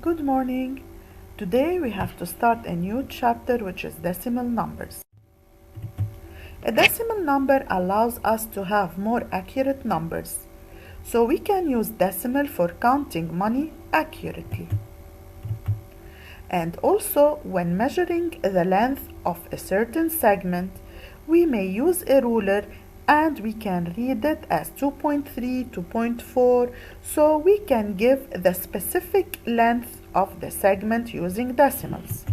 Good morning. Today we have to start a new chapter, which is decimal numbers. A decimal number allows us to have more accurate numbers, so we can use decimal for counting money accurately. And also, when measuring the length of a certain segment, we may use a ruler and we can read it as 2.3, 2.4, so we can give the specific length of the segment using decimals.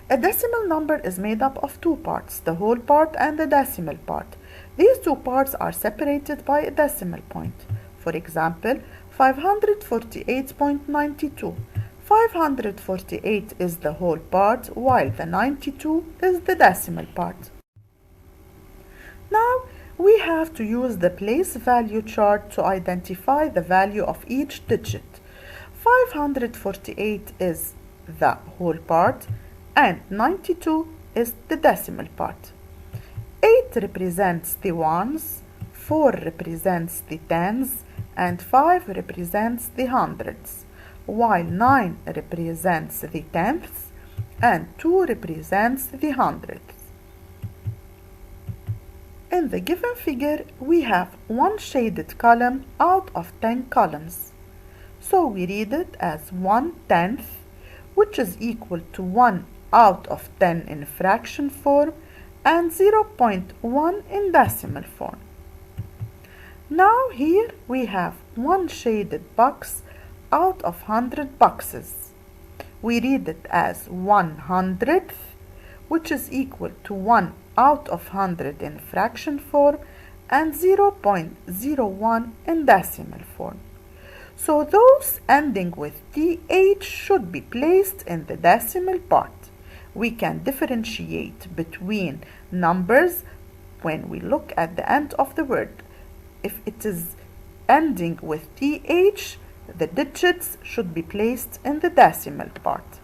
A decimal number is made up of two parts, the whole part and the decimal part. These two parts are separated by a decimal point. For example, 548.92. 548 is the whole part, while the 92 is the decimal part. Now, we have to use the place value chart to identify the value of each digit. 548 is the whole part and 92 is the decimal part. 8 represents the ones, 4 represents the tens, and 5 represents the hundreds, while 9 represents the tenths and 2 represents the hundredths. In the given figure, we have one shaded column out of 10 columns. So we read it as 1/10, which is equal to 1 out of 10 in fraction form and 0.1 in decimal form. Now here we have one shaded box out of 100 boxes. We read it as 1/100th, which is equal to 1 out of 100 in fraction form and 0.01 in decimal form. So those ending with th should be placed in the decimal part. We can differentiate between numbers when we look at the end of the word. If it is ending with th, the digits should be placed in the decimal part.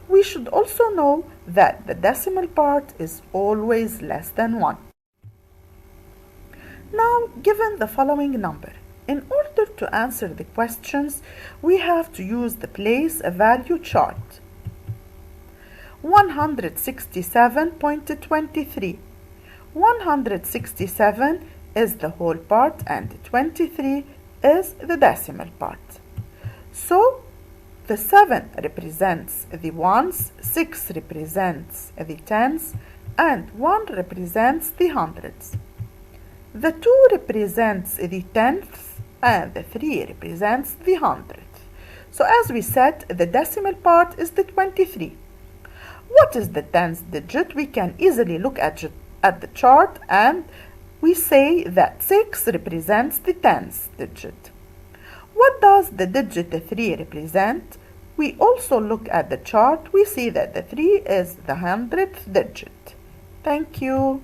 We should also know that the decimal part is always less than 1. Now, given the following number, in order to answer the questions, we have to use the place value chart. 167.23. 167 is the whole part and 23 is the decimal part. So, the 7 represents the ones, 6 represents the tens, and 1 represents the hundreds. The 2 represents the tenths, and the 3 represents the hundredth. So as we said, the decimal part is the 23. What is the tens digit? We can easily look at the chart and we say that 6 represents the tens digit. What does the digit 3 represent? We also look at the chart. We see that the 3 is the hundredth digit. Thank you.